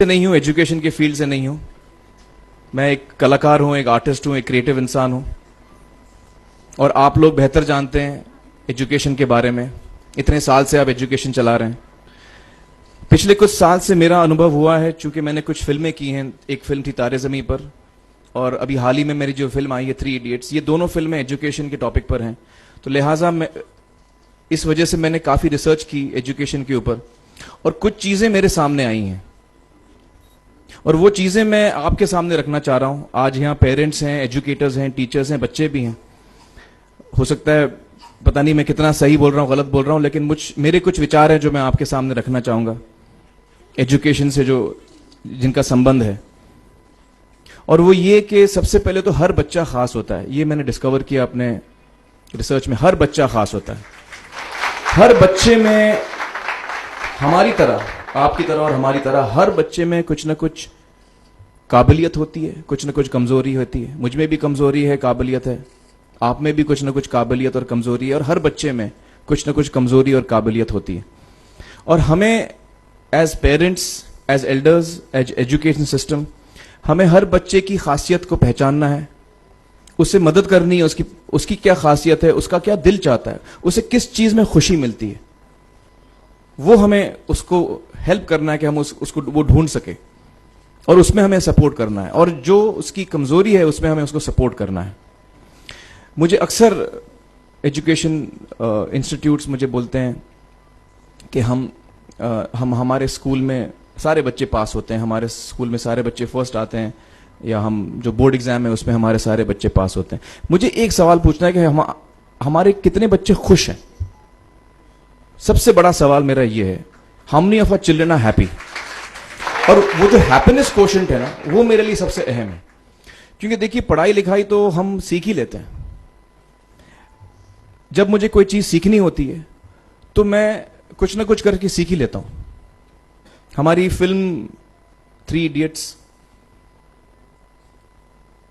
नहीं हूँ, एजुकेशन के फील्ड से नहीं हूँ। मैं एक कलाकार हूँ, एक आर्टिस्ट हूँ, एक क्रिएटिव इंसान हूँ। और आप लोग बेहतर जानते हैं एजुकेशन के बारे में। इतने साल से आप एजुकेशन चला रहे हैं। पिछले कुछ साल से मेरा अनुभव हुआ है, चूंकि मैंने कुछ फिल्में की हैं। एक फिल्म थी तारे ज़मीं पर, और अभी हाल ही में मेरी जो फिल्म आई है 3 इडियट्स, ये दोनों फिल्में एजुकेशन के टॉपिक पर हैं। तो लिहाजा मैं इस वजह से मैंने काफ़ी रिसर्च की एजुकेशन के ऊपर, और कुछ चीज़ें मेरे सामने आई हैं, और वो चीज़ें मैं आपके सामने रखना चाह रहा हूँ। आज यहाँ पेरेंट्स हैं, एजुकेटर्स हैं, टीचर्स हैं, बच्चे भी हैं। हो सकता है पता नहीं मैं कितना सही बोल रहा हूँ, गलत बोल रहा हूँ, लेकिन मेरे कुछ विचार हैं जो मैं आपके सामने रखना चाहूँगा एजुकेशन से जो जिनका संबंध है। और वो ये कि सबसे पहले तो हर बच्चा खास होता है। ये मैंने डिस्कवर किया अपने रिसर्च में। हर बच्चा खास होता है। हर बच्चे में हमारी तरह, आपकी तरह और हमारी तरह, हर बच्चे में कुछ ना कुछ काबिलियत होती है, कुछ ना कुछ कमजोरी होती है। मुझ में भी कमजोरी है, काबिलियत है। आप में भी कुछ ना कुछ काबिलियत और कमजोरी है, और हर बच्चे में कुछ ना कुछ कमजोरी और काबिलियत होती है। और हमें as parents, as elders, as education system, हमें हर बच्चे की खासियत को पहचानना है, उससे मदद करनी है। उसकी क्या खासियत है, उसका क्या दिल चाहता है, उसे किस चीज में खुशी मिलती है, वो हमें उसको हेल्प करना है कि हम उसको वो ढूंढ सके, और उसमें हमें सपोर्ट करना है। और जो उसकी कमजोरी है उसमें हमें उसको सपोर्ट करना है। मुझे अक्सर एजुकेशन इंस्टीट्यूट्स मुझे बोलते हैं कि हम हमारे स्कूल में सारे बच्चे पास होते हैं, हमारे स्कूल में सारे बच्चे फर्स्ट आते हैं, या हम जो बोर्ड एग्जाम है उसमें हमारे सारे बच्चे पास होते हैं। मुझे एक सवाल पूछना है कि हमारे कितने बच्चे खुश हैं। सबसे बड़ा सवाल मेरा ये है, how many of our children are happy. और वो जो हैप्पीनेस कोशेंट है ना, वो मेरे लिए सबसे अहम है। क्योंकि देखिए, पढ़ाई लिखाई तो हम सीख ही लेते हैं। जब मुझे कोई चीज सीखनी होती है तो मैं कुछ ना कुछ करके सीख ही लेता हूं। हमारी फिल्म 3 इडियट्स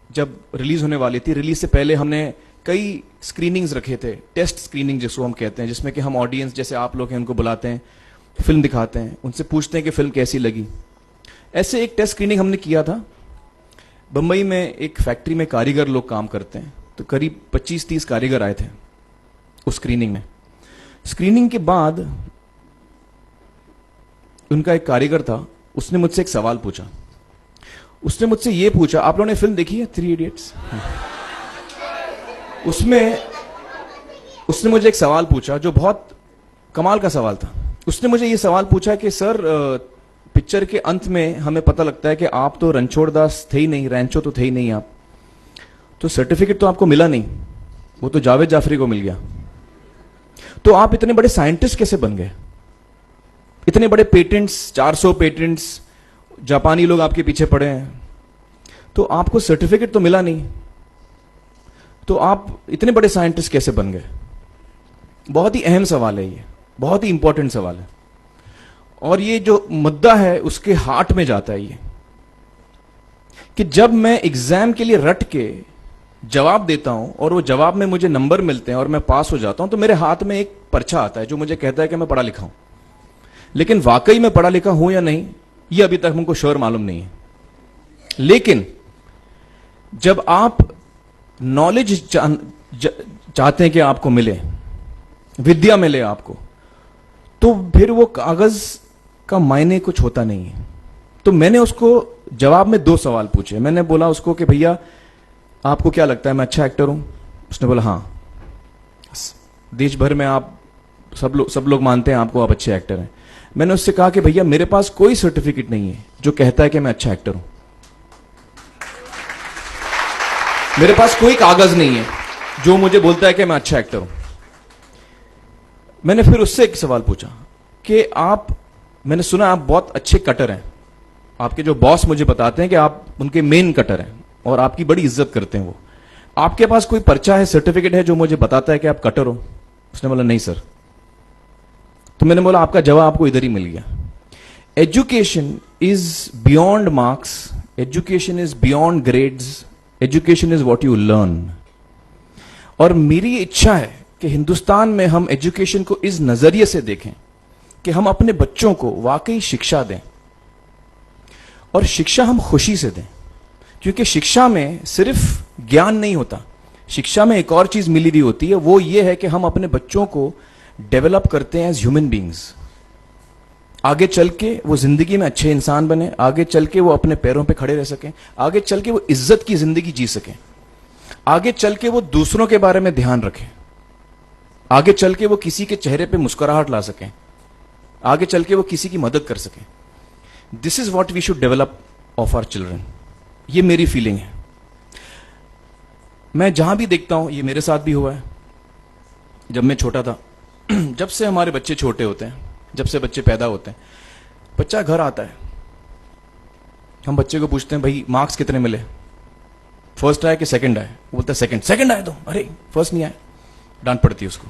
जब रिलीज होने वाली थी, रिलीज से पहले हमने कई स्क्रीनिंग्स रखे थे, टेस्ट स्क्रीनिंग जिसको हम कहते हैं, जिसमें कि हम ऑडियंस जैसे आप लोग हैं उनको बुलाते हैं, फिल्म दिखाते हैं, उनसे पूछते हैं कि फिल्म कैसी लगी। ऐसे एक टेस्ट स्क्रीनिंग हमने किया था। बंबई में एक फैक्ट्री में कारीगर लोग काम करते हैं, तो करीब 25-30 कारीगर आए थे उस स्क्रीनिंग में। स्क्रीनिंग के बाद उनका एक कारीगर था, उसने मुझसे एक सवाल पूछा। उसने मुझसे ये पूछा, आप लोगों ने फिल्म देखी है 3 इडियट्स? उसने मुझे एक सवाल पूछा जो बहुत कमाल का सवाल था। उसने मुझे ये सवाल पूछा कि सर, पिक्चर के अंत में हमें पता लगता है कि आप तो रणछोड़ दास थे ही नहीं, रैंचो तो थे ही नहीं आप, तो सर्टिफिकेट तो आपको मिला नहीं, वो तो जावेद जाफरी को मिल गया। तो आप इतने बड़े साइंटिस्ट कैसे बन गए? इतने बड़े पेटेंट्स, 400 पेटेंट्स, जापानी लोग आपके पीछे पड़े हैं, तो आपको सर्टिफिकेट तो मिला नहीं, तो आप इतने बड़े साइंटिस्ट कैसे बन गए? बहुत ही अहम सवाल है ये, बहुत ही इंपॉर्टेंट सवाल है। और ये जो मुद्दा है उसके हार्ट में जाता है ये, कि जब मैं एग्जाम के लिए रट के जवाब देता हूं और वो जवाब में मुझे नंबर मिलते हैं और मैं पास हो जाता हूं, तो मेरे हाथ में एक पर्चा आता है जो मुझे कहता है कि मैं पढ़ा लिखा हूं। लेकिन वाकई में पढ़ा लिखा हूं या नहीं, ये अभी तक हमको श्योर मालूम नहीं है। लेकिन जब आप नॉलेज चाहते हैं कि आपको मिले, विद्या मिले आपको, तो फिर वो कागज का मायने कुछ होता नहीं है। तो मैंने उसको जवाब में 2 सवाल पूछे। मैंने बोला उसको कि भैया, आपको क्या लगता है मैं अच्छा एक्टर हूं? उसने बोला हाँ, देश भर में आप सब लोग मानते हैं आपको, आप अच्छे एक्टर हैं। मैंने उससे कहा कि भैया, मेरे पास कोई सर्टिफिकेट नहीं है जो कहता है कि मैं अच्छा एक्टर हूं। मेरे पास कोई कागज नहीं है जो मुझे बोलता है कि मैं अच्छा एक्टर हूं। मैंने फिर उससे एक सवाल पूछा कि मैंने सुना आप बहुत अच्छे कटर हैं, आपके जो बॉस मुझे बताते हैं कि आप उनके मेन कटर हैं और आपकी बड़ी इज्जत करते हैं वो, आपके पास कोई पर्चा है, सर्टिफिकेट है जो मुझे बताता है कि आप कटर हो? उसने बोला नहीं सर। तो मैंने बोला आपका जवाब आपको इधर ही मिल गया। Education is beyond marks, education is beyond grades, education is what you learn. और मेरी इच्छा है कि हिंदुस्तान में हम एजुकेशन को इस नजरिए से देखें कि हम अपने बच्चों को वाकई शिक्षा दें। और शिक्षा हम खुशी से दें, क्योंकि शिक्षा में सिर्फ ज्ञान नहीं होता, शिक्षा में एक और चीज मिली हुई होती है, वो ये है कि हम अपने बच्चों को डेवलप करते हैं एज ह्यूमन बींग्स। आगे चल के वो जिंदगी में अच्छे इंसान बने, आगे चल के वो अपने पैरों पे खड़े रह सकें, आगे चल के वो इज्जत की जिंदगी जी सकें, आगे चल के वो दूसरों के बारे में ध्यान रखें, आगे चल के वो किसी के चेहरे पे मुस्कुराहट ला सकें, आगे चल के वो किसी की मदद कर सकें। This is what we should develop of our children. ये मेरी फीलिंग है। मैं जहां भी देखता हूं, ये मेरे साथ भी हुआ है जब मैं छोटा था। जब से हमारे बच्चे छोटे होते हैं, जब से बच्चे पैदा होते हैं, बच्चा घर आता है, हम बच्चे को पूछते हैं भाई मार्क्स कितने मिले, फर्स्ट आया कि सेकंड आया? वो बोलता है सेकंड। सेकंड आया तो अरे फर्स्ट नहीं आया, डांट पड़ती है उसको।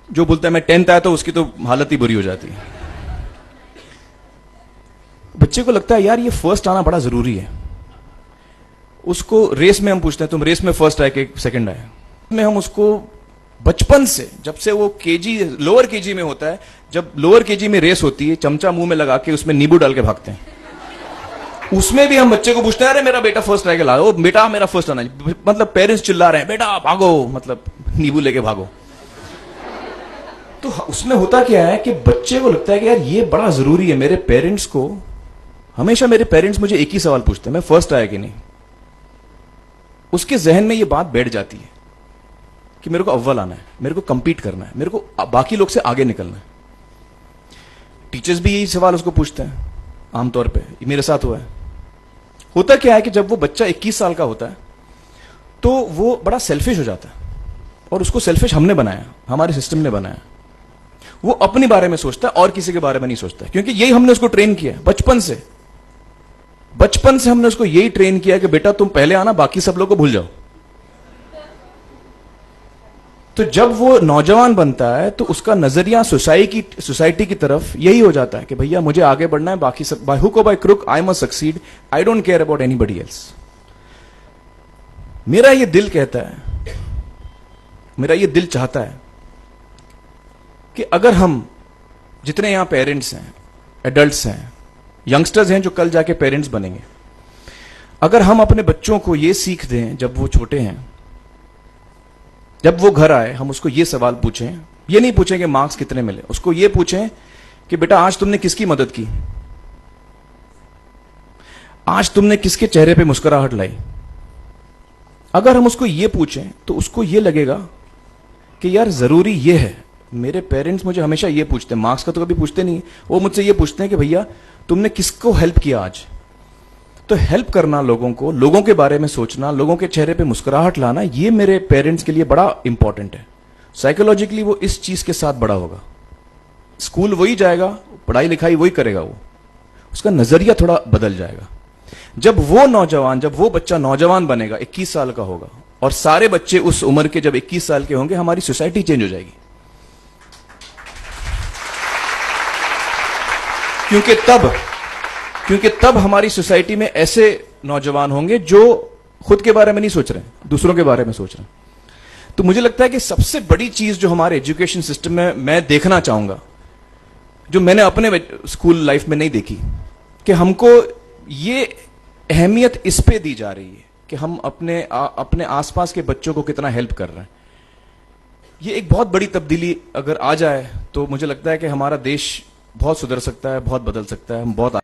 जो बोलता है मैं 10th आया तो उसकी तो हालत ही बुरी हो जाती है। बच्चे को लगता है यार ये फर्स्ट आना बड़ा जरूरी है। उसको रेस में हम पूछते हैं तुम रेस में फर्स्ट आए कि सेकंड आए? में हम उसको बचपन से, जब से वो केजी लोअर केजी में होता है, जब लोअर केजी में रेस होती है, चमचा मुंह में लगा के उसमें नींबू डाल के भागते हैं। उसमें भी हम बच्चे को पूछते हैं अरे मेरा बेटा फर्स्ट आएगा, ला, ओ बेटा मेरा फर्स्ट आना, मतलब पेरेंट्स चिल्ला रहे हैं बेटा भागो, मतलब नींबू लेके भागो। तो उसमें होता क्या है कि बच्चे को लगता है कि यार ये बड़ा जरूरी है। मेरे पेरेंट्स को हमेशा, मेरे पेरेंट्स मुझे एक ही सवाल पूछते हैं, मैं फर्स्ट आया कि नहीं। उसके जहन में ये बात बैठ जाती है कि मेरे को अव्वल आना है, मेरे को कंपीट करना है, मेरे को बाकी लोग से आगे निकलना है। टीचर्स भी यही सवाल उसको पूछते हैं आमतौर पे, ये मेरे साथ हुआ है। होता क्या है कि जब वो बच्चा 21 साल का होता है तो वो बड़ा सेल्फिश हो जाता है, और उसको सेल्फिश हमने बनाया, हमारे सिस्टम ने बनाया। वो अपने बारे में सोचता है और किसी के बारे में नहीं सोचता, क्योंकि यही हमने उसको ट्रेन किया है बचपन से। बचपन से हमने उसको यही ट्रेन किया कि बेटा तुम पहले आना, बाकी सब लोग को भूल जाओ। तो जब वो नौजवान बनता है तो उसका नजरिया सोसाइटी की तरफ यही हो जाता है कि भैया मुझे आगे बढ़ना है, बाकी सब बाय हुक और by crook I must succeed, I don't care about anybody else. मेरा ये दिल कहता है, मेरा ये दिल चाहता है कि अगर हम जितने यहां पेरेंट्स हैं, एडल्ट्स हैं, यंगस्टर्स हैं जो कल जाके पेरेंट्स बनेंगे, अगर हम अपने बच्चों को ये सीख दें जब वो छोटे हैं, जब वो घर आए हम उसको ये सवाल पूछें, ये नहीं पूछें कि मार्क्स कितने मिले, उसको ये पूछें कि बेटा आज तुमने किसकी मदद की, आज तुमने किसके चेहरे पे मुस्कुराहट लाई। अगर हम उसको ये पूछें तो उसको ये लगेगा कि यार जरूरी ये है, मेरे पेरेंट्स मुझे हमेशा ये पूछते हैं, मार्क्स का तो कभी पूछते नहीं, वो मुझसे ये पूछते हैं कि भैया तुमने किसको हेल्प किया आज। तो हेल्प करना लोगों को, लोगों के बारे में सोचना, लोगों के चेहरे पे मुस्कुराहट लाना, ये मेरे पेरेंट्स के लिए बड़ा इंपॉर्टेंट है। साइकोलॉजिकली वो इस चीज के साथ बड़ा होगा, स्कूल वही जाएगा, पढ़ाई लिखाई वही करेगा, वो उसका नजरिया थोड़ा बदल जाएगा। जब वो बच्चा नौजवान बनेगा, 21 साल का होगा, और सारे बच्चे उस उम्र के जब 21 साल के होंगे, हमारी सोसाइटी चेंज हो जाएगी। क्योंकि तब हमारी सोसाइटी में ऐसे नौजवान होंगे जो खुद के बारे में नहीं सोच रहे, दूसरों के बारे में सोच रहे हैं। तो मुझे लगता है कि सबसे बड़ी चीज जो हमारे एजुकेशन सिस्टम में मैं देखना चाहूंगा, जो मैंने अपने स्कूल लाइफ में नहीं देखी, कि हमको ये अहमियत इस पे दी जा रही है कि हम अपने आसपास के बच्चों को कितना हेल्प कर रहे हैं। ये एक बहुत बड़ी तब्दीली अगर आ जाए तो मुझे लगता है कि हमारा देश बहुत सुधर सकता है, बहुत बदल सकता है, हम बहुत